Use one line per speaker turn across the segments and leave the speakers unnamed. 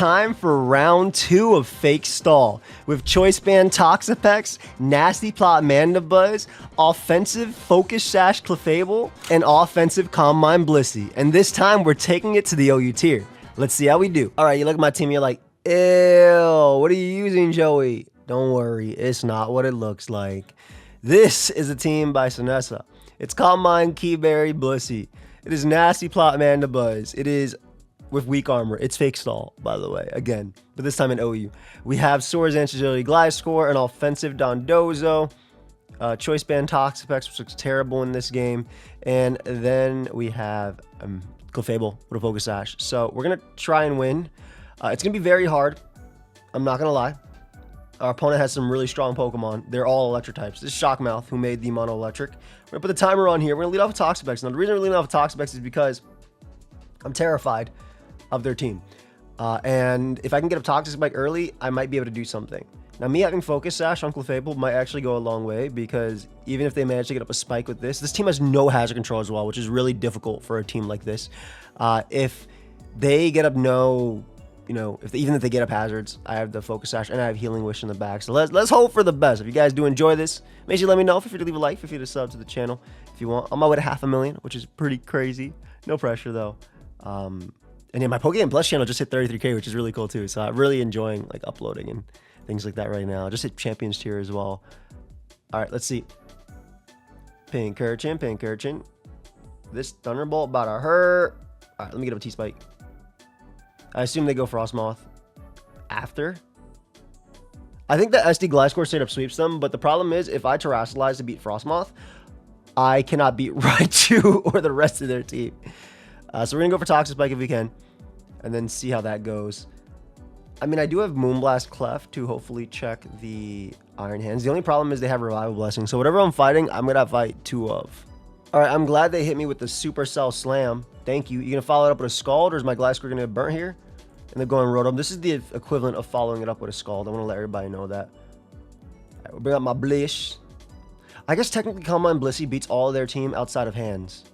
time for round 2 of Fake Stall with Choice Band Toxapex, Nasty Plot Mandibuzz, Offensive Focus Sash Clefable, and Offensive Calm Mind Blissey. And this time we're taking it to the OU tier. Let's see how we do. All right, you look at my team, you're like, ew, what are you using, Joey? Don't worry, it's not what it looks like. This is a team by Sinessa. It's Calm Mind Keyberry Blissey. It is Nasty Plot Mandibuzz. It is with weak armor. It's Fake Stall, by the way, again, but this time in OU. We have Soar's Agility Gliscor, an offensive Dondozo, Choice Band Toxapex, which looks terrible in this game, and then we have Clefable with a Focus Sash. So we're going to try and win. It's going to be very hard. I'm not going to lie. Our opponent has some really strong Pokemon. They're all electric types. This is Shockmouth, who made the Mono Electric. We're going to put the timer on here. We're going to lead off with Toxapex. Now, the reason we're leading off with Toxapex is because I'm terrified of their team. And if I can get a Toxic Spike early, I might be able to do something. Now, me having Focus Sash on Clefable might actually go a long way, because even if they manage to get up a Spike with this team has no hazard control as well, which is really difficult for a team like this. If they get up no... You know, even if they get up hazards, I have the Focus Sash and I have Healing Wish in the back. So let's hope for the best. If you guys do enjoy this, make sure you let me know. Feel free to leave a like. Feel free to sub to the channel if you want. I'm on my way to 500,000, which is pretty crazy. No pressure though. And yeah, my pokeaimPLUS channel just hit 33K, which is really cool too. So I'm really enjoying like uploading and things like that right now. Just hit Champions tier as well. All right, let's see. Pincurchin. This Thunderbolt about to hurt. All right, let me get up a T-Spike. I assume they go Frostmoth after. I think the SD Gliscor straight up sweeps them, but the problem is if I Terrasilize to beat Frostmoth, I cannot beat Raichu or the rest of their team. So we're going to go for Toxic Spike if we can, and then see how that goes. I mean, I do have Moonblast Clef to hopefully check the Iron Hands. The only problem is they have Revival Blessing, so whatever I'm fighting, I'm going to fight 2 of. All right, I'm glad they hit me with the Supercell Slam. Thank you. You going to follow it up with a Scald, or is my Gliscor going to get burnt here? And then go and Rotom. This is the equivalent of following it up with a Scald. I want to let everybody know that. All right, we'll bring up my Blish. I guess technically Calm Mind Blissey beats all of their team outside of hands.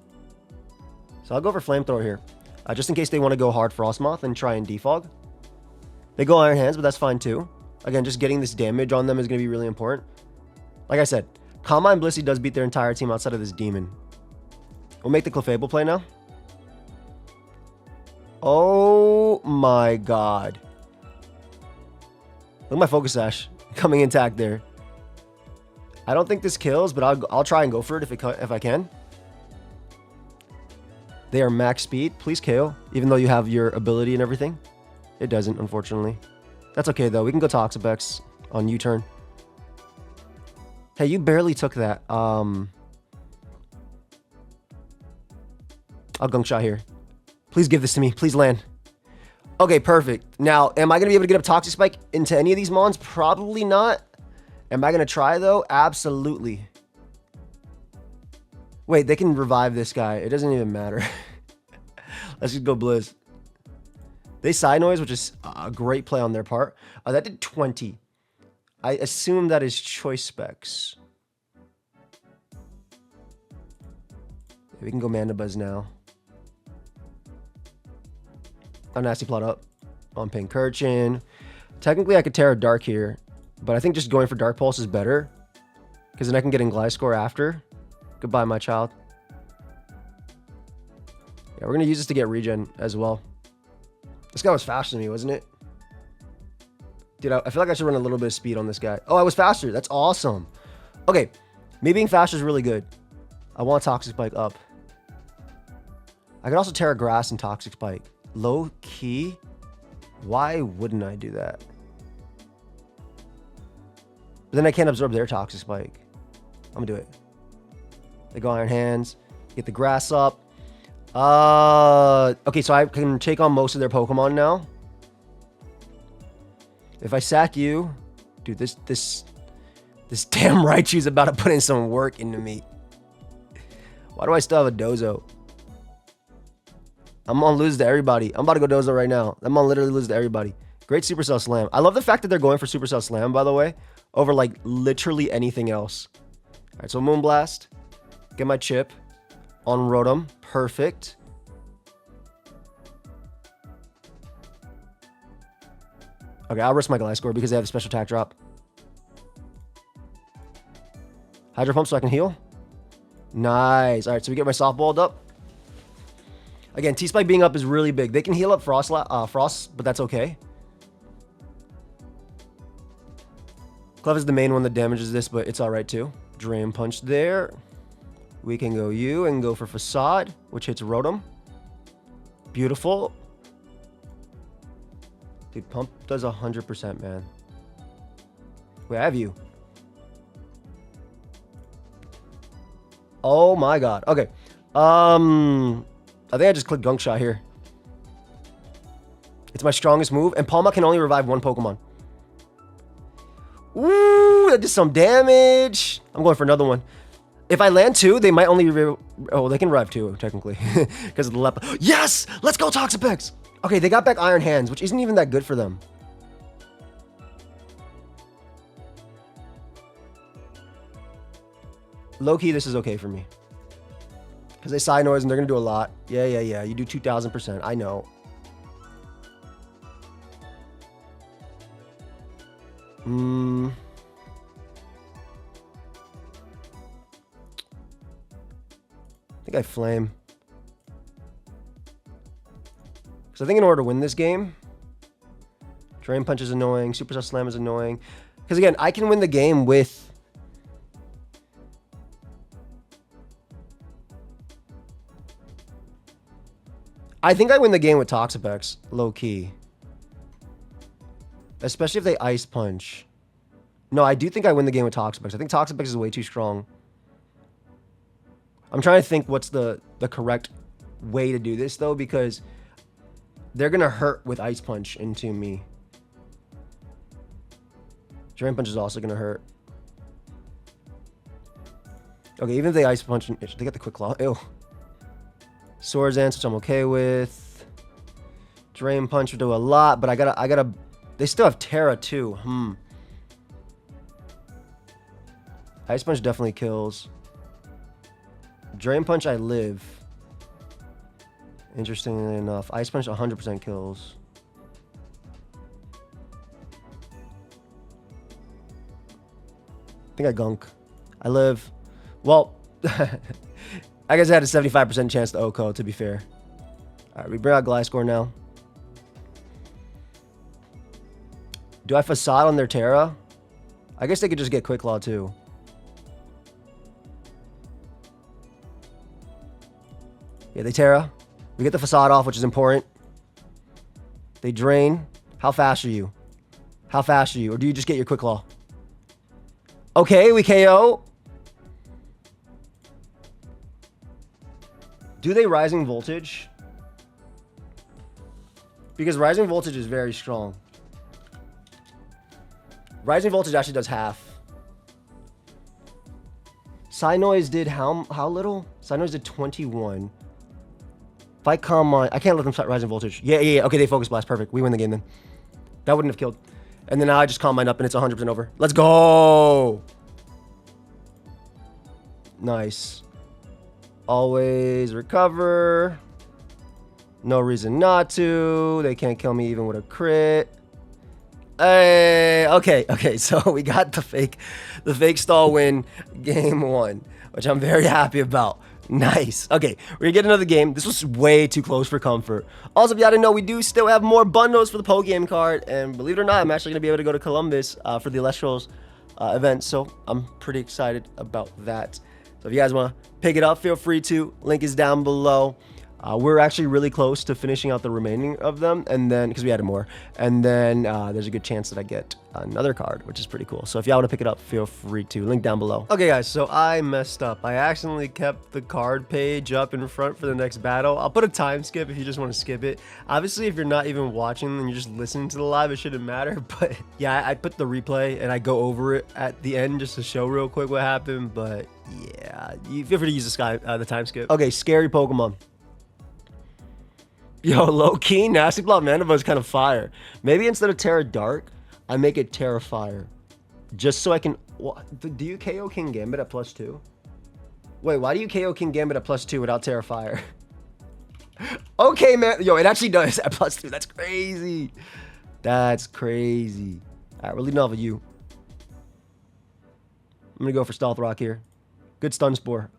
So I'll go for Flamethrower here. Just in case they want to go hard Frostmoth and try and defog. They go Iron Hands, but that's fine too. Again, just getting this damage on them is going to be really important. Like I said, Calm Mind Blissey does beat their entire team outside of this Demon. We'll make the Clefable play now. Oh my god. Look at my Focus Sash coming intact there. I don't think this kills, but I'll try and go for it if I can. They are max speed. Please KO, even though you have your ability and everything. It doesn't, unfortunately. That's okay though. We can go Toxapex on U-turn. Hey, you barely took that. I'll Gunk Shot here. Please give this to me. Please land. Okay, perfect. Now, am I going to be able to get up Toxic Spike into any of these mons? Probably not. Am I going to try, though? Absolutely. Wait, they can revive this guy. It doesn't even matter. Let's just go Blizz. They Side Noise, which is a great play on their part. That did 20. I assume that is Choice Specs. We can go Mandibuzz now. A Nasty Plot up on Pincurchin. Technically, I could Terra Dark here, but I think just going for Dark Pulse is better, because then I can get in Gliscor after. Goodbye, my child. Yeah, we're going to use this to get regen as well. This guy was faster than me, wasn't it? Dude, I feel like I should run a little bit of speed on this guy. Oh, I was faster. That's awesome. Okay, me being faster is really good. I want Toxic Spike up. I could also Terra Grass and Toxic Spike. Low key, why wouldn't I do that? But then I can't absorb their Toxic Spike. I'm gonna do it. They go Iron Hands, get the grass up. Okay, so I can take on most of their Pokemon now. If I sack you, dude, this damn Raichu's about to put in some work into me. Why do I still have a Dozo? I'm gonna lose to everybody. I'm about to go Dozo right now. I'm gonna literally lose to everybody. Great Supercell Slam. I love the fact that they're going for Supercell Slam, by the way, over like literally anything else. All right, so Moonblast. Get my chip on Rotom. Perfect. Okay, I'll risk my Gliscor because they have a special attack drop. Hydro Pump so I can heal. Nice. All right, so we get my softballed up. Again, T-Spike being up is really big. They can heal up Frost, but that's okay. Clef is the main one that damages this, but it's all right too. Drain Punch there. We can go you and go for Facade, which hits Rotom. Beautiful. Dude, Pump does 100%, man. Wait, I have you. Oh my god. Okay. I think I just clicked Gunk Shot here. It's my strongest move, and Palma can only revive one Pokemon. Ooh, that did some damage. I'm going for another one. If I land two, they might only... Oh, they can revive two, technically. Because of the leopard. Yes! Let's go, Toxapex! Okay, they got back Iron Hands, which isn't even that good for them. Low-key, this is okay for me. Because they side noise and they're going to do a lot. Yeah. You do 2,000%. I know. I think I Flame. Because I think in order to win this game, Drain Punch is annoying. Supercell Slam is annoying. Because again, I can win the game with... I think I win the game with Toxapex, low-key. Especially if they Ice Punch. No, I do think I win the game with Toxapex. I think Toxapex is way too strong. I'm trying to think what's the correct way to do this, though, because they're going to hurt with Ice Punch into me. Drain Punch is also going to hurt. Okay, even if they Ice Punch, they get the Quick Claw. Ew. Swords Dance, which I'm okay with. Drain Punch would do a lot, but I gotta. They still have Terra too. Ice Punch definitely kills. Drain Punch, I live. Interestingly enough, Ice Punch 100% kills. I think I Gunk. I live. Well. I guess I had a 75% chance to OHKO, to be fair. Alright, we bring out Gliscor now. Do I Facade on their Terra? I guess they could just get Quick Claw, too. Yeah, they Terra. We get the Facade off, which is important. They Drain. How fast are you? How fast are you? Or do you just get your Quick Claw? Okay, we KO. Do they Rising Voltage? Because Rising Voltage is very strong. Rising Voltage actually does half. Side Noise did how little? Side Noise did 21. If I Calm Mind... I can't let them start Rising Voltage. Yeah. Okay, they Focus Blast. Perfect. We win the game then. That wouldn't have killed. And then now I just Calm Mind up and it's 100% over. Let's go! Nice. Always recover. No reason not to. They can't kill me even with a crit. Hey, okay. So we got the fake stall win game 1, which I'm very happy about. Nice. Okay, we're gonna get another game. This was way too close for comfort. Also, if y'all didn't know, we do still have more bundles for the Pokeaim card, and believe it or not, I'm actually gonna be able to go to Columbus for the Elestrals event. So I'm pretty excited about that. So if you guys want to pick it up, feel free to. Link is down below. We're actually really close to finishing out the remaining of them, and then because we added more, and then there's a good chance that I get another card, which is pretty cool. So if y'all want to pick it up, feel free to. Link down below. Okay, guys, so I messed up. I accidentally kept the card page up in front for the next battle. I'll put a time skip if you just want to skip it. Obviously, if you're not even watching and you're just listening to the live, it shouldn't matter. But yeah, I put the replay and I go over it at the end just to show real quick what happened. But yeah, you feel free to use the time skip. Okay, scary Pokemon. Yo, low-key, Nasty Plot Mandibuzz is kind of fire. Maybe instead of Terra Dark, I make it Terra Fire. Just so I can... do you KO King Gambit at +2? Wait, why do you KO King Gambit at +2 without Terra Fire? Okay, man. Yo, it actually does at +2. That's crazy. That's crazy. All right, we're leading off with you. I'm going to go for Stealth Rock here. Good Stun Spore.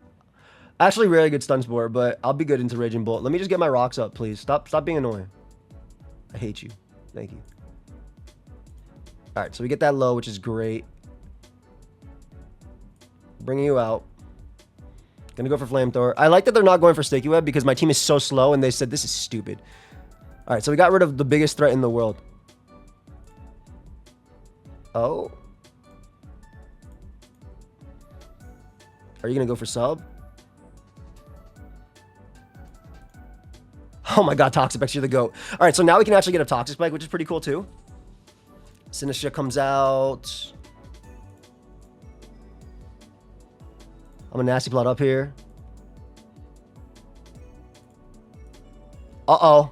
Actually, really good Stun Spore, but I'll be good into Raging Bolt. Let me just get my rocks up, please. Stop being annoying. I hate you. Thank you. All right, so we get that low, which is great. Bringing you out. Gonna go for Flamethrower. I like that they're not going for Sticky Web because my team is so slow and they said this is stupid. All right, so we got rid of the biggest threat in the world. Oh. Are you gonna go for sub? Oh my god, Toxapex, you're the GOAT. All right, so now we can actually get a Toxic Spike, which is pretty cool too. Sinistra comes out. I'm a Nasty Plot up here. Uh-oh.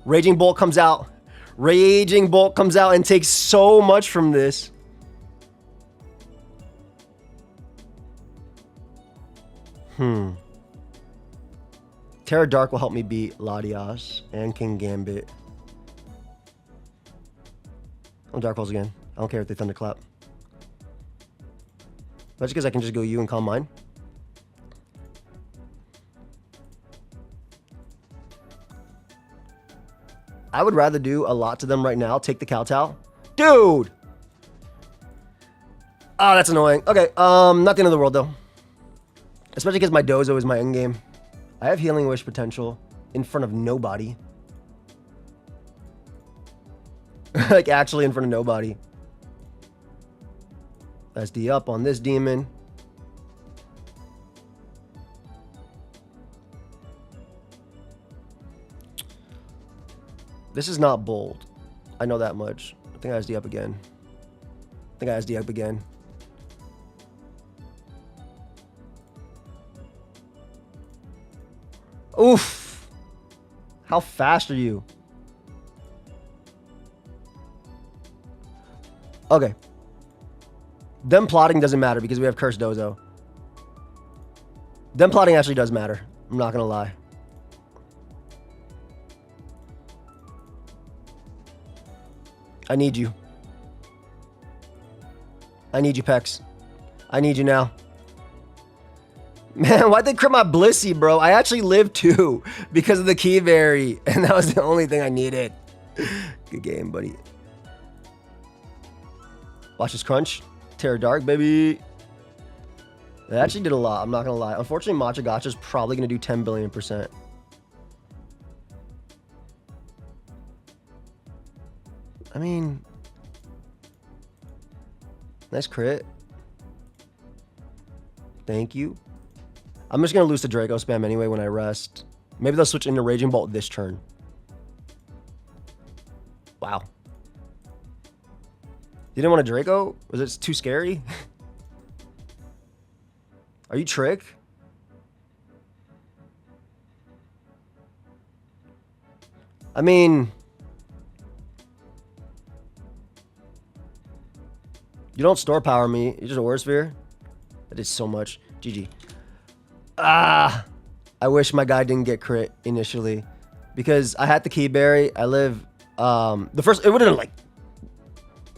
Raging Bolt comes out. Raging Bolt comes out and takes so much from this. Terra Dark will help me beat Latias and King Gambit. Oh, Dark Pulse again. I don't care if they Thunderclap. That's because I can just go you and Calm Mind. I would rather do a lot to them right now. Take the Kowtow. Dude! Oh, that's annoying. Okay, not the end of the world, though. Especially because my Dozo is my endgame. I have Healing Wish potential in front of nobody. Like, actually in front of nobody. SD up on this demon. This is not bold. I know that much. I think I SD up again. Oof. How fast are you? Okay. Them plotting doesn't matter because we have Cursed Dozo. Them plotting actually does matter. I'm not going to lie. I need you. I need you, Pex. I need you now. Man, why'd they crit my Blissey, bro? I actually lived too because of the Key Berry, and that was the only thing I needed. Good game, buddy. Watch this crunch. Terra Dark, baby. That actually did a lot. I'm not going to lie. Unfortunately, Matcha Gotcha is probably going to do 10 billion%. I mean, nice crit. Thank you. I'm just going to lose to Draco spam anyway when I rest. Maybe they'll switch into Raging Bolt this turn. Wow. You didn't want a Draco? Was it too scary? Are you Trick? I mean, you don't store power me. You're just a War Sphere. That is so much. GG. Ah, I wish my guy didn't get crit initially because I had the Key Berry. I live the first. It would have been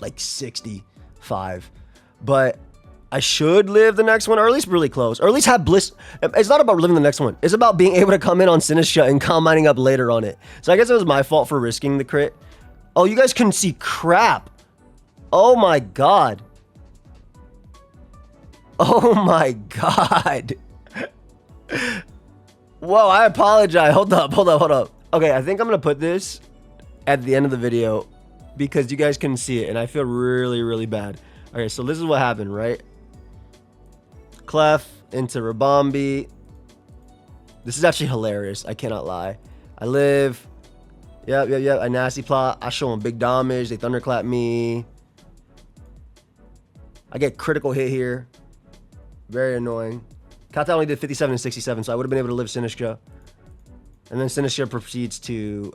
like 65, but I should live the next one, or at least really close, or at least have Bliss. It's not about living the next one. It's about being able to come in on Sinistra and Calm Minding up later on it. So I guess it was my fault for risking the crit. Oh, you guys couldn't see crap. Oh my god. Oh my god. Whoa, I apologize. Hold up. Okay, I think I'm going to put this at the end of the video because you guys couldn't see it, and I feel really, really bad. Okay, so this is what happened, right? Clef into Rabombi. This is actually hilarious. I cannot lie. I live. Yep. I Nasty Plot. I show them big damage. They Thunderclap me. I get critical hit here. Very annoying. Kata only did 57 and 67, so I would have been able to live Sinistra. And then Sinistra proceeds to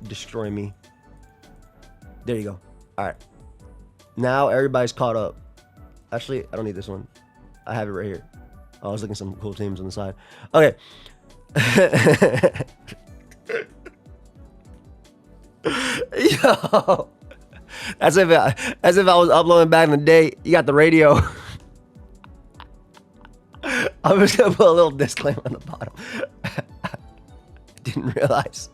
destroy me. There you go. All right. Now everybody's caught up. Actually, I don't need this one. I have it right here. Oh, I was looking at some cool teams on the side. Okay. Yo. As if I was uploading back in the day. You got the radio. I'm just gonna put a little disclaimer on the bottom. Didn't realize.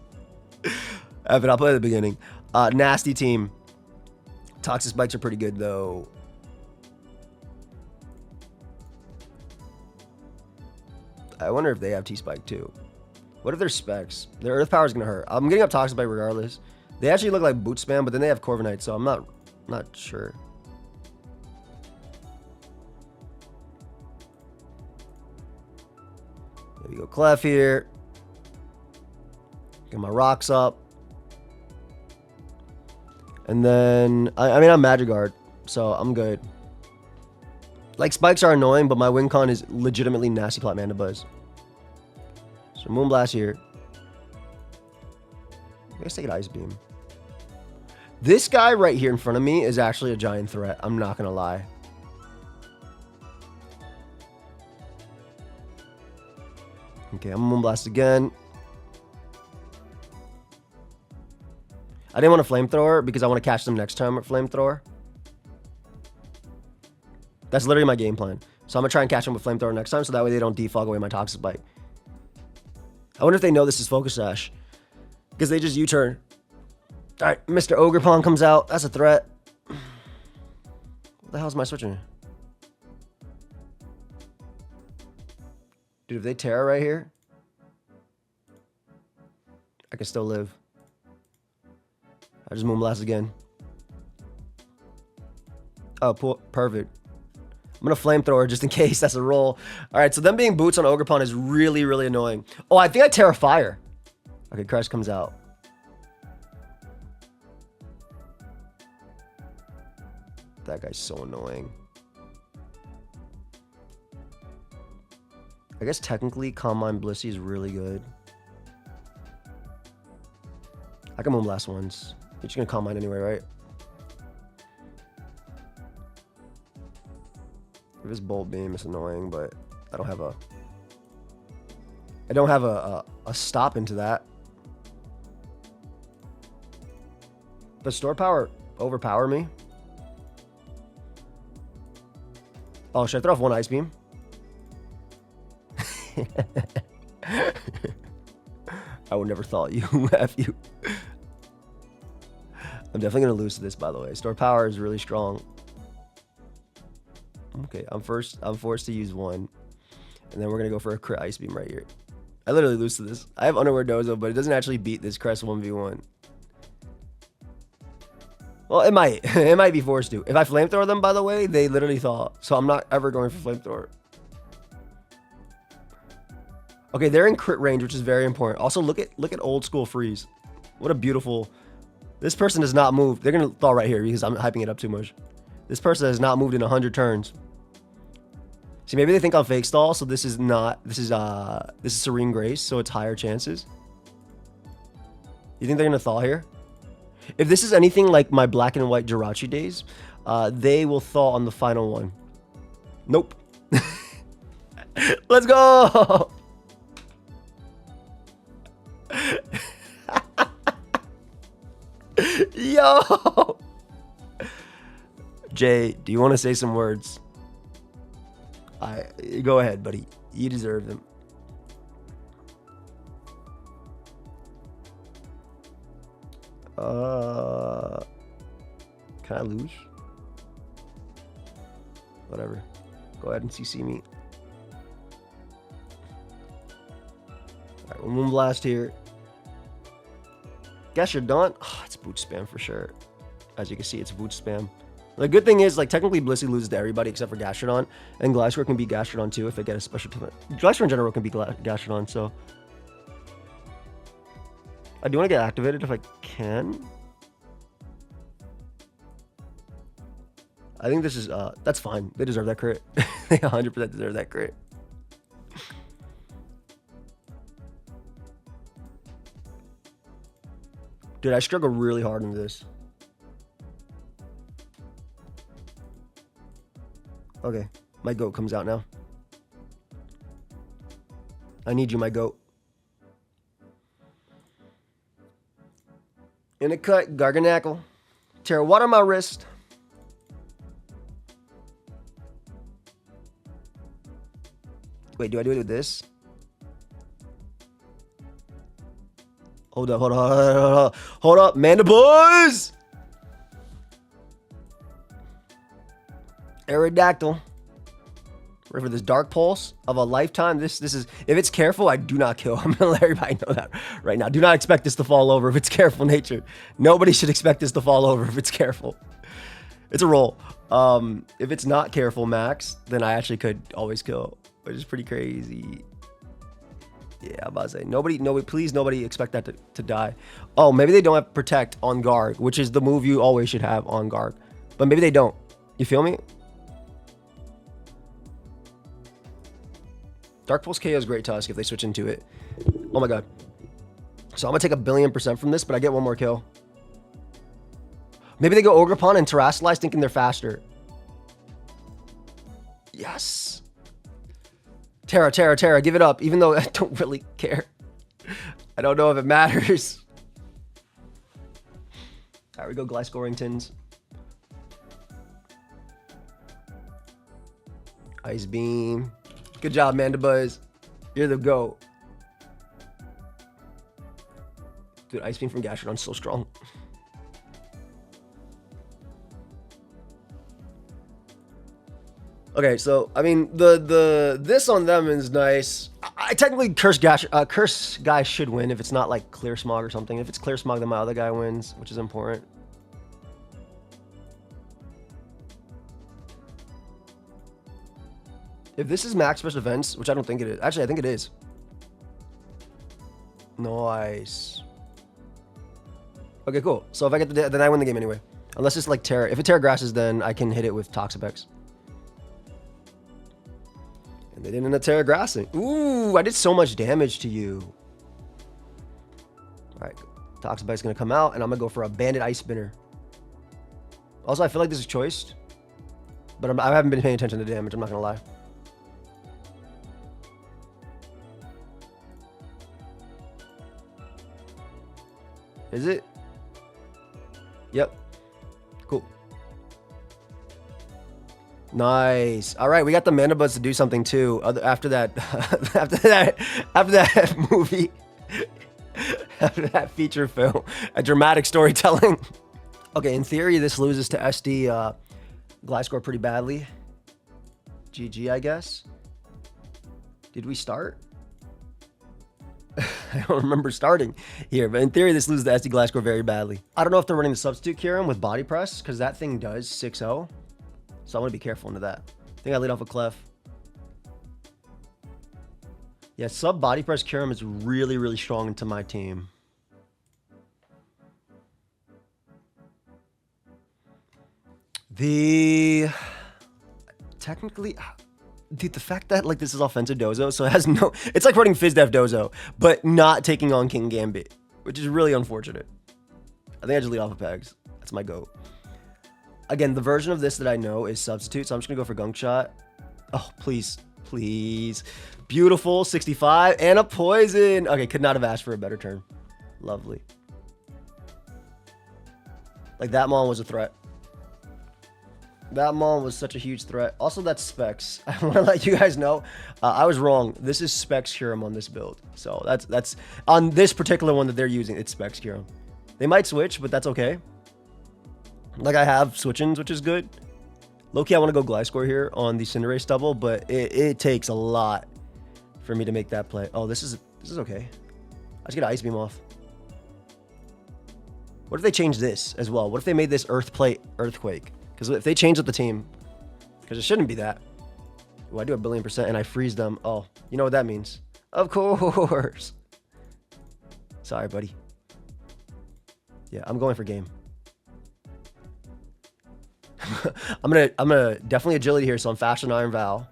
But I'll play at the beginning. Nasty team. Toxic spikes are pretty good though. I wonder if they have T-Spike too. What if they're specs? Their Earth Power is gonna hurt. I'm getting up Toxic Spike regardless. They actually look like boot spam, but then they have Corviknight, so I'm not sure. There we go, Clef here. Get my rocks up. And then, I mean, I'm Magic Guard, so I'm good. Like, spikes are annoying, but my win con is legitimately Nasty Plot Mandibuzz. So Moonblast here. Let's take an Ice Beam. This guy right here in front of me is actually a giant threat. I'm not gonna lie. Okay, I'm gonna Moonblast again. I didn't want a Flamethrower because I want to catch them next time with Flamethrower. That's literally my game plan. So I'm going to try and catch them with Flamethrower next time so that way they don't defog away my Toxic Bite. I wonder if they know this is Focus Sash. Because they just U-turn. Alright, Mr. Ogerpon comes out. That's a threat. What the hell is my switching? Dude, if they Terra right here, I can still live. I just Moonblast again. Oh, perfect. I'm going to Flamethrower just in case. That's a roll. All right, so them being boots on Ogerpon is really, really annoying. Oh, I think I Terra Fire. Okay, Crush comes out. That guy's so annoying. I guess technically Calm Mind Blissey is really good. I can Moonblast once. You're just gonna Calm Mind anyway, right? If it's Bolt Beam, it's annoying, but I don't have a stop into that. Does Store Power overpower me? Oh, should I throw off one Ice Beam? I would never thought you. F you. I'm definitely going to lose to this, by the way. Store Power is really strong. Okay, I'm forced to use one. And then we're going to go for a crit Ice Beam right here. I literally lose to this. I have Underwear Dozo, but it doesn't actually beat this Crest 1v1. Well, it might. It might be forced to. If I Flamethrower them, by the way, they literally thaw. So I'm not ever going for Flamethrower. Okay, they're in crit range, which is very important. Also, look at old school freeze. What a beautiful... This person does not move. They're going to thaw right here because I'm hyping it up too much. This person has not moved in 100 turns. See, maybe they think I'm fake stall, so this is not... This is Serene Grace, so it's higher chances. You think they're going to thaw here? If this is anything like my black and white Jirachi days, they will thaw on the final one. Nope. Let's go! Yo! Jay, do you want to say some words? Go ahead, buddy. You deserve them. Can I lose? Whatever. Go ahead and CC me. Alright, we'll Moonblast here. Guess you're done. Oh, it's boot spam for sure. As you can see, it's boot spam. The good thing is, like, technically Blissey loses to everybody except for Gastrodon, and Gliscor can beat Gastrodon too if I get a special pivot. Gliscor in general can beat Gastrodon, so I do want to get activated if I can. I think this is that's fine. They deserve that crit. They 100% deserve that crit. Dude, I struggle really hard in this. Okay, my goat comes out now. I need you, my goat. In a cut, Garganackle. Tara, water my wrist. Wait, do I do it with this? Hold up, hold up, hold up, hold up. Hold up, Mandibuzz! Aerodactyl. For this Dark Pulse of a lifetime. This is, if it's careful, I do not kill. I'm gonna let everybody know that right now. Do not expect this to fall over if it's careful nature. Nobody should expect this to fall over if it's careful. It's a roll. If it's not careful, max, then I actually could always kill, which is pretty crazy. Yeah, I'm about to say, nobody, please, nobody expect that to die. Oh, maybe they don't have Protect on guard, which is the move you always should have on guard. But maybe they don't. You feel me? Dark Pulse KO is great Tusk if they switch into it. Oh my god. So I'm gonna take 1,000,000,000% from this, but I get one more kill. Maybe they go Ogerpon and Terrasilize thinking they're faster. Yes. Terra, give it up, even though I don't really care. I don't know if it matters. All right, we go Gliscoringtons. Ice Beam. Good job, Mandibuzz. You're the GOAT. Dude, Ice Beam from Gastrodon's so strong. Okay, so I mean this on them is nice. I technically Curse guy should win if it's not like Clear Smog or something. If it's Clear Smog, then my other guy wins, which is important. If this is max special defense, which I don't think it is. Actually, I think it is. Nice. Okay, cool. So if I get the, then I win the game anyway. Unless it's like Terra. If it Terra Grasses, then I can hit it with Toxapex. And they didn't end up Terra Grassing. Ooh, I did so much damage to you. All right, Toxapex is gonna come out, and I'm gonna go for a Bandit Ice Spinner. Also, I feel like this is choiced, but I haven't been paying attention to the damage. I'm not gonna lie. Is it? Yep. Cool. Nice. All right, we got the Mandibuzz to do something too. After that, after that movie, after that feature film, a dramatic storytelling. Okay, in theory, this loses to SD Gliscor pretty badly. GG, I guess. Did we start? I don't remember starting here, but in theory, this loses the SD Gliscor very badly. I don't know if they're running the Substitute Curum with Body Press, because that thing does 6-0. So I want to be careful into that. I think I lead off a Clef. Yeah, Sub Body Press Curum is really, really strong into my team. Technically... Dude, the fact that like this is offensive Dozo, so it has no, it's like running FizzDef Dozo, but not taking on King Gambit, which is really unfortunate. I think I just lead off of Pegs. That's my GOAT. Again, the version of this that I know is Substitute, so I'm just gonna go for Gunk Shot. Oh, please, please. Beautiful, 65, and a Poison. Okay, could not have asked for a better turn. Lovely. Like that Mon was a threat. That Mon was such a huge threat. Also, that's Specs. I want to let you guys know, I was wrong. This is Specs Curum on this build. So that's on this particular one that they're using. It's Specs Curum. They might switch, but that's okay. Like I have switch-ins, which is good. Low-key, I want to go Gliscor here on the Cinderace double, but it takes a lot for me to make that play. Oh, this is okay. I just get an Ice Beam off. What if they change this as well? What if they made this Earth Plate Earthquake? Because if they change up the team, because it shouldn't be that. Well, I do 1,000,000,000% and I freeze them. Oh, you know what that means. Of course. Sorry, buddy. Yeah, I'm going for game. I'm gonna definitely agility here, so I'm faster than Iron Val.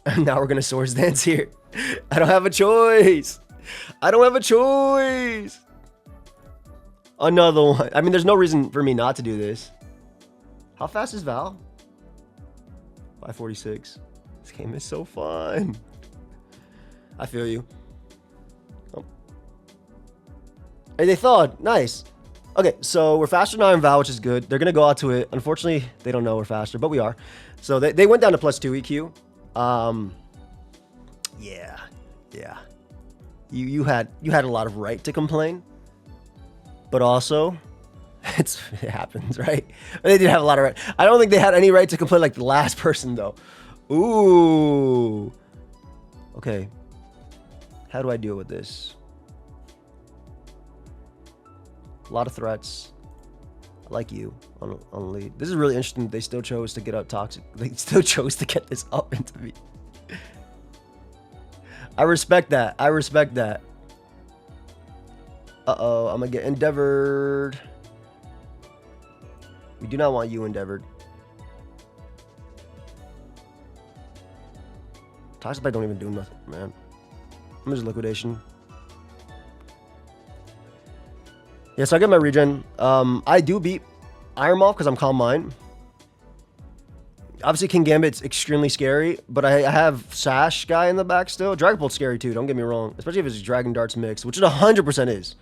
And now we're gonna Swords Dance here. I don't have a choice. I don't have a choice. Another one. I mean, there's no reason for me not to do this. How fast is Val? 546. This game is so fun. I feel you. Oh. Hey, they thawed. Nice. Okay, so we're faster than Iron Vow, which is good. They're gonna go out to it. Unfortunately, they don't know we're faster, but we are. So they went down to +2 EQ. Yeah. You had a lot of right to complain, but also it happens, right? They did have a lot of right. I don't think they had any right to complain like the last person though. Ooh. Okay. How do I deal with this? A lot of threats. I like you on lead. This is really interesting. They still chose to get up toxic. They still chose to get this up into me. I respect that. I respect that. Uh-oh. I'm going to get endeavored. We do not want you endeavored. Toxapex don't even do nothing, man. I'm just liquidation. Yeah, so I get my regen. I do beat Iron Moth because I'm Calm Mind. Obviously, King Gambit's extremely scary, but I have Sash guy in the back still. Dragon Bolt's scary too, don't get me wrong. Especially if it's Dragon Darts mixed, which it 100% is.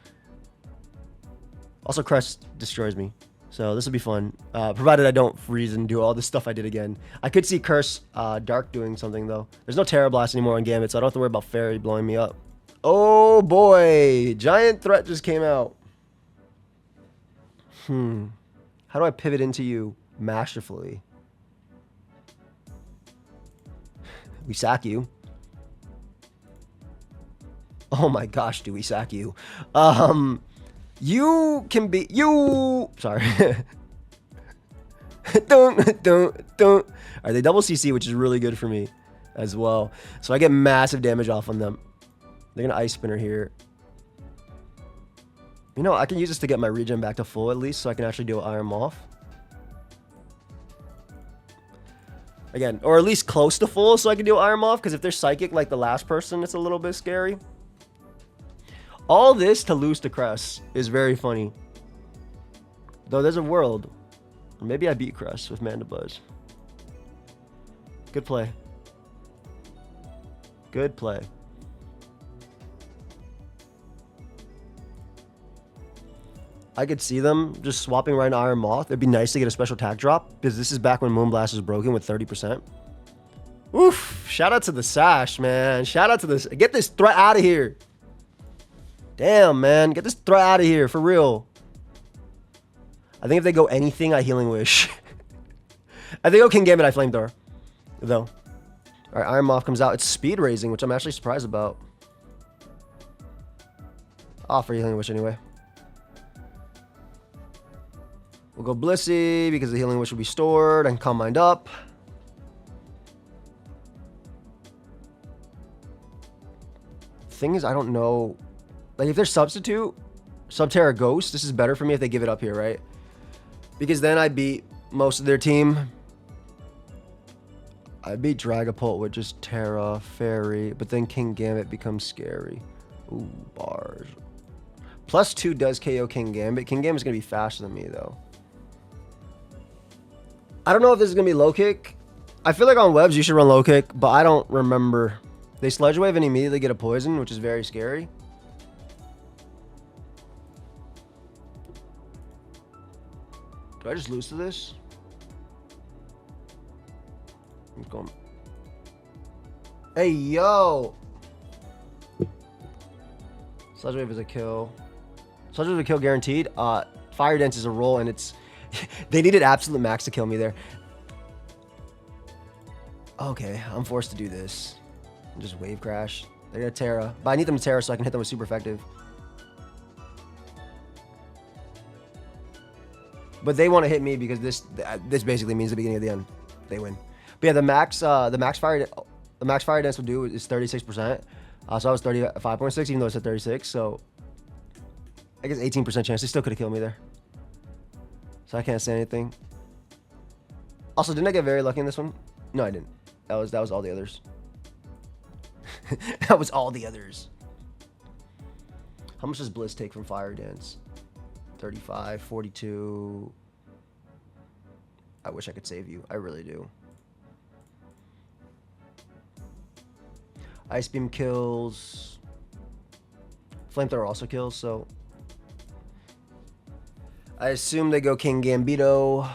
Also, Crest destroys me. So this will be fun. Provided I don't freeze and do all this stuff I did again. I could see Curse Dark doing something though. There's no Terra Blast anymore on Gambit, so I don't have to worry about Fairy blowing me up. Oh boy, Giant Threat just came out. How do I pivot into you masterfully? We sack you. Oh my gosh, do we sack you? You can be you. Sorry. don't. All right, they double CC, which is really good for me as well. So I get massive damage off on them. They're gonna Ice Spinner here. You know, I can use this to get my regen back to full at least, so I can actually do Iron Moth. Again, or at least close to full, so I can do Iron Moth, because if they're Psychic like the last person, it's a little bit scary. All this to lose to Crest is very funny. Though there's a world. Maybe I beat Crest with Mandibuzz. Good play. Good play. I could see them just swapping right into Iron Moth. It'd be nice to get a special attack drop, because this is back when Moonblast was broken with 30%. Oof. Shout out to the Sash, man. Shout out to this. Get this threat out of here. Damn, man. Get this threat out of here, for real. I think if they go anything, I Healing Wish. I think King Gambit, I Flamethrower, though. All right, Iron Moth comes out. It's speed raising, which I'm actually surprised about. I'll for Healing Wish anyway. We'll go Blissey because the Healing Wish will be stored and Calm Mind up. Thing is, I don't know. Like, if there's Substitute, Subterra Ghost, this is better for me if they give it up here, right? Because then I beat most of their team. I beat Dragapult with just Terra, Fairy, but then King Gambit becomes scary. Ooh, bars. +2 does KO King Gambit. King Gambit's going to be faster than me, though. I don't know if this is going to be low kick. I feel like on webs you should run low kick, but I don't remember. They Sludge Wave and immediately get a poison, which is very scary. Do I just lose to this? I'm going. Hey, yo! Sludge Wave is a kill. Sludge Wave is a kill guaranteed. Fire Dance is a roll, and it's... They needed absolute max to kill me there. Okay, I'm forced to do this. Just Wave Crash. They're gonna Terra. But I need them to Terra so I can hit them with super effective. But they want to hit me because this basically means the beginning of the end. They win. But yeah, the max fire dance will do is 36%. So I was 35.6, even though it's at 36. So I guess 18% chance. They still could have killed me there. So I can't say anything. Also, didn't I get very lucky in this one? No, I didn't. That was all the others. That was all the others. How much does Bliss take from Fire Dance? 35, 42. I wish I could save you. I really do. Ice Beam kills. Flamethrower also kills, so... I assume they go King Gambito.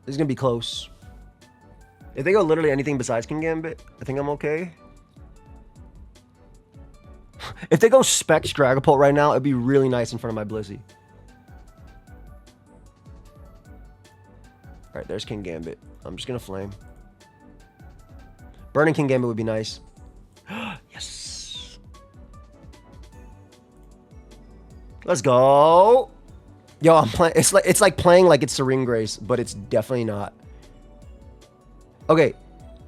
This is going to be close. If they go literally anything besides King Gambit, I think I'm okay. If they go Specs Dragapult right now, it'd be really nice in front of my Blissey. Alright, there's King Gambit. I'm just going to Flame. Burning King Gambit would be nice. Yes. Let's go. Yo, I'm playing. It's like playing like it's Serene Grace, but it's definitely not. Okay,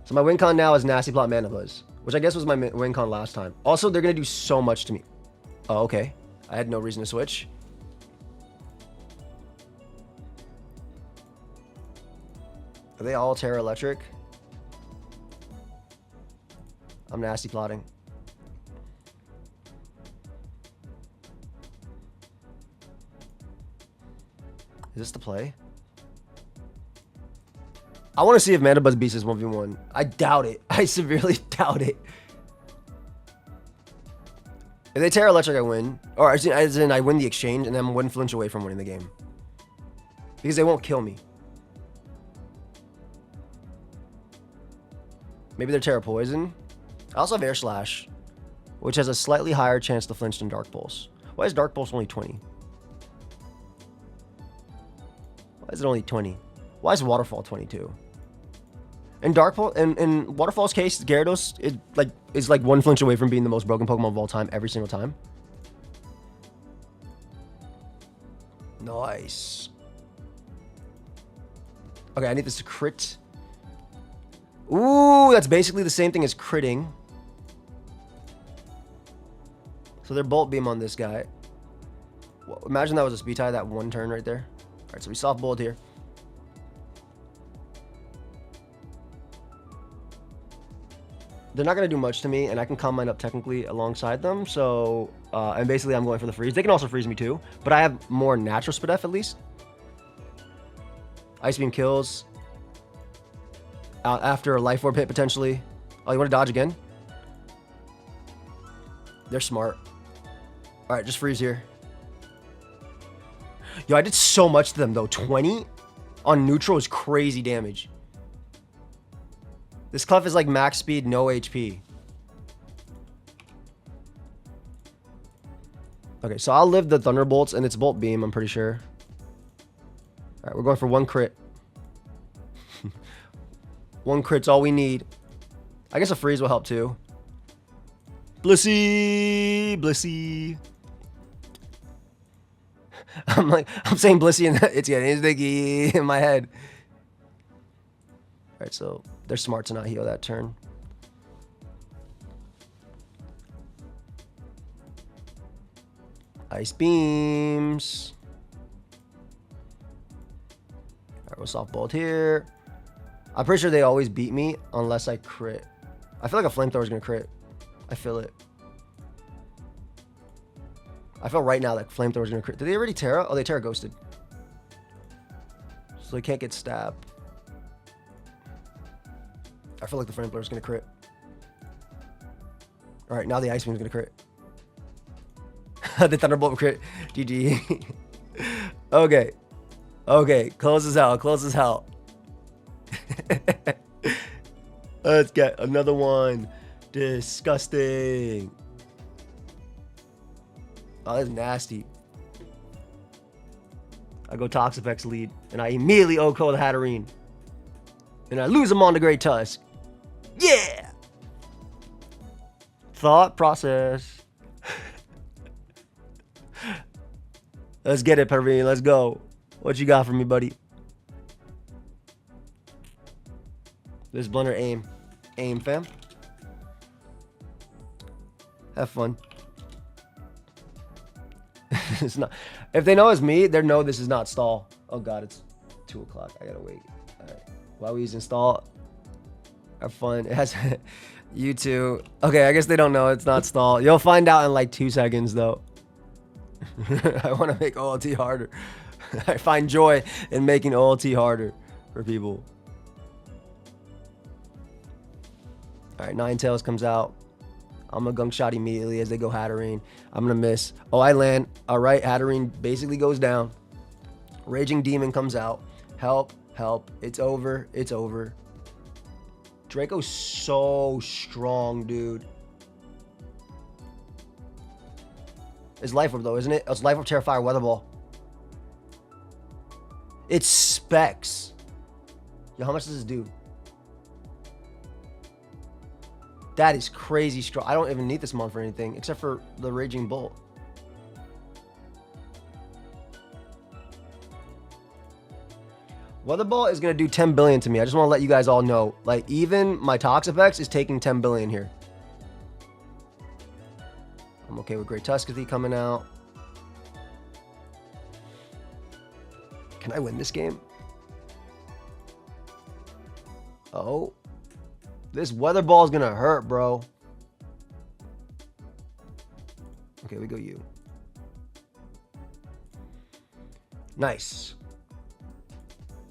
so my win con now is Nasty Plot Mandibuzz, which I guess was my win con last time. Also, they're gonna do so much to me. Oh, okay. I had no reason to switch. Are they all Terra Electric? I'm Nasty Plotting. Is this the play? I want to see if Mandibuzz beats this 1v1. I doubt it. I severely doubt it. If they Terra Electric, I win. Or as in I win the exchange and then I'm one flinch away from winning the game. Because they won't kill me. Maybe they're Terra Poison. I also have Air Slash, which has a slightly higher chance to flinch than Dark Pulse. Why is Dark Pulse only 20? Why is it only 20? Why is Waterfall 22? In in Waterfall's case, Gyarados is like one flinch away from being the most broken Pokemon of all time every single time. Nice. Okay, I need this to crit. Ooh, that's basically the same thing as critting. So they're Bolt Beam on this guy. Well, imagine that was a speed tie that one turn right there. All right, so we soft Bolt here. They're not going to do much to me, and I can calm mine up technically alongside them. So, and basically I'm going for the freeze. They can also freeze me too, but I have more natural Spadef at least. Ice Beam kills. After a Life Orb hit potentially. Oh, you want to dodge again? They're smart. All right, just freeze here. Yo, I did so much to them though. 20 on neutral is crazy damage. This Clef is like max speed, no HP. Okay, so I'll live the Thunderbolts and it's Bolt Beam, I'm pretty sure. All right, we're going for one crit. One crit's all we need. I guess a freeze will help too. Blissey, Blissey. I'm saying Blissey and it's getting sticky in my head. All right, so they're smart to not heal that turn. Ice beams. All right, we'll soft bolt here. I'm pretty sure they always beat me unless I crit. I feel like a flamethrower is gonna crit. I feel it. I feel right now that flamethrower is gonna crit. Did they already Terra? Oh, they Terra ghosted. So they can't get stabbed. I feel like the flamethrower is gonna crit. All right, now the ice beam is gonna crit. The thunderbolt crit. GG. Okay. Okay, close this out. Close this out. Let's get another one. Disgusting. Oh, that's nasty. I go Toxapex lead, and I immediately OHKO the Hatterene. And I lose him on the Great Tusk. Yeah! Thought process. Let's get it, Perveen. Let's go. What you got for me, buddy? This blender aim. Aim, fam. Have fun. It's not. If they know it's me, they know this is not stall. Oh god, it's 2 o'clock. I gotta wait. Alright. While we use install. Have fun. It has you too. Okay, I guess they don't know it's not stall. You'll find out in like 2 seconds though. I want to make OLT harder. I find joy in making OLT harder for people. Alright, Ninetales comes out. I'm gonna gunk shot immediately as they go Hatterene. I'm gonna miss. Oh, I land. All right, Hatterene basically goes down. Raging Demon comes out. Help, help. It's over. It's over. Draco's so strong, dude. It's Life Orb, though, isn't it? Oh, it's Life Orb, Terrifier, Weather Ball. It's Specs. Yo, how much does this do? That is crazy strong. I don't even need this mon for anything except for the Raging Bolt. Weather Ball is going to do 10 billion to me. I just want to let you guys all know. Like, even my Toxapex is taking 10 billion here. I'm okay with Great Tuscathy coming out. Can I win this game? Oh. This Weather Ball is going to hurt, bro. Okay, we go you. Nice.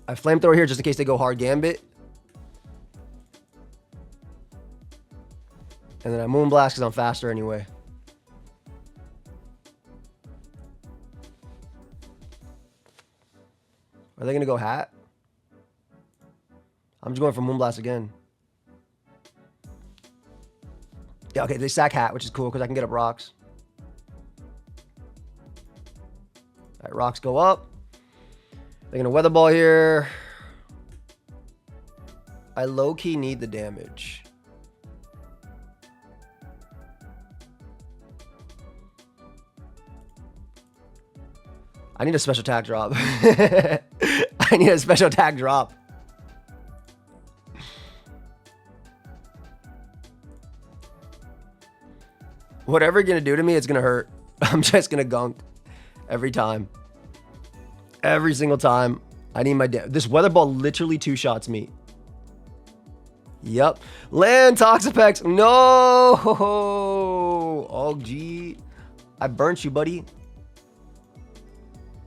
I Flamethrower here just in case they go hard Gambit. And then I Moonblast because I'm faster anyway. Are they going to go Hat? I'm just going for Moonblast again. Yeah, okay, they sack Hat, which is cool because I can get up rocks. All right, rocks go up. They're going to Weather Ball here. I low-key need the damage. I need a special attack drop. I need a special attack drop. Whatever you're going to do to me, it's going to hurt. I'm just going to gunk every time. Every single time. I need my this Weather Ball literally two-shots me. Yep. Land Toxapex. No. Oh, gee. I burnt you, buddy.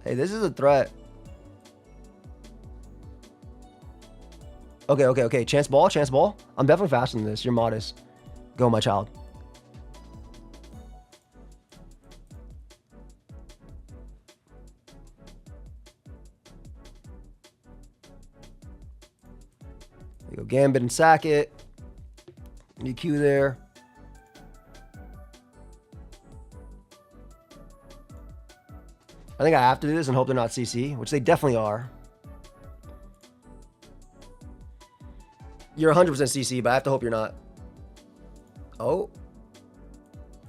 Hey, this is a threat. Okay, okay, okay. Chance Ball, Chance Ball. I'm definitely faster than this. You're modest. Go, my child. You go Gambit and sack it. EQ there. I think I have to do this and hope they're not CC, which they definitely are. You're 100% CC, but I have to hope you're not. Oh.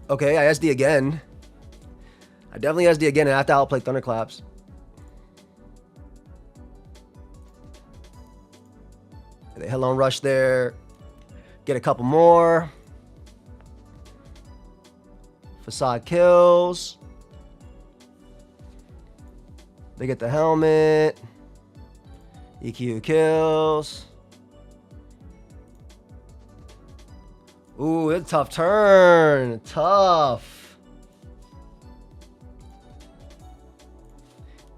Okay, I SD again. I definitely SD again, and I have to outplay Thunderclaps. They Headlong Rush there. Get a couple more. Facade kills. They get the helmet. EQ kills. Ooh, it's a tough turn. Tough.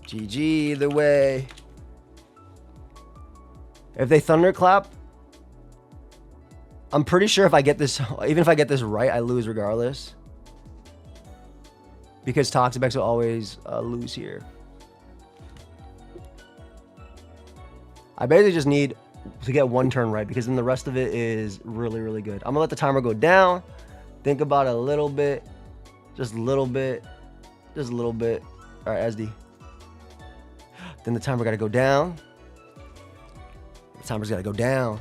GG either way. If they Thunderclap, I'm pretty sure if I get this, even if I get this right, I lose regardless. Because Toxapex will always lose here. I basically just need to get one turn right because then the rest of it is really, really good. I'm going to let the timer go down. Think about it a little bit. Just a little bit. Just a little bit. All right, SD. Then the timer got to go down. The timer's got to go down.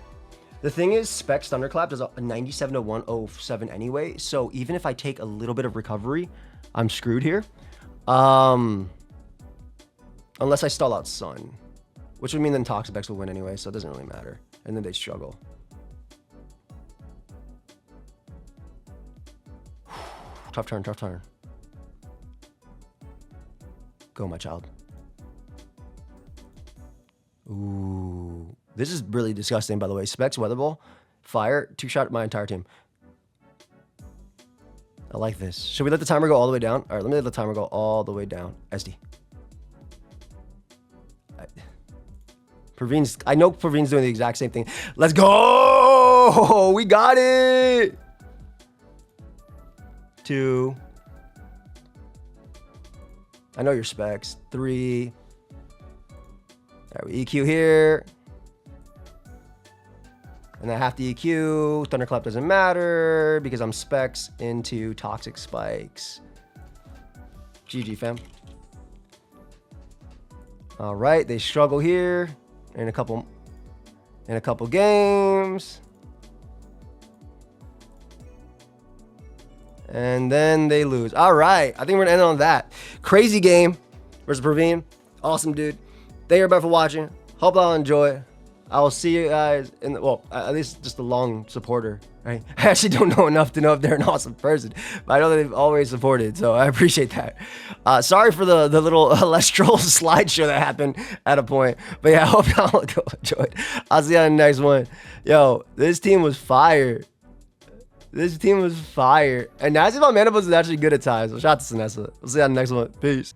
The thing is, Specs Thunderclap does a 97 to 107 anyway. So even if I take a little bit of recovery, I'm screwed here. Unless I stall out Sun. Which would mean then Toxapex will win anyway, so it doesn't really matter. And then they struggle. Tough turn, tough turn. Go, my child. Ooh. This is really disgusting, by the way. Specs, Weather Ball, Fire, two-shot my entire team. I like this. Should we let the timer go all the way down? All right, let me let the timer go all the way down. SD. Praveen's, I know Praveen's doing the exact same thing. Let's go! We got it! 2. I know your specs. 3. All right, we EQ here. And I have to EQ. Thunderclap doesn't matter because I'm specs into toxic spikes. GG, fam. All right, they struggle here in a couple games. And then they lose. All right, I think we're gonna end on that. Crazy game versus Praveen. Awesome, dude. Thank you everybody for watching. Hope y'all enjoy. I will see you guys in the, well, at least just a long supporter, right? I actually don't know enough to know if they're an awesome person, but I know that they've always supported, so I appreciate that. Sorry for the little Lestral slideshow that happened at a point, but yeah, I hope y'all enjoyed. I'll see you on the next one. Yo, this team was fire. This team was fire. And Mandibuzz is actually good at times. So shout out to Sinessa. We'll see you on the next one. Peace.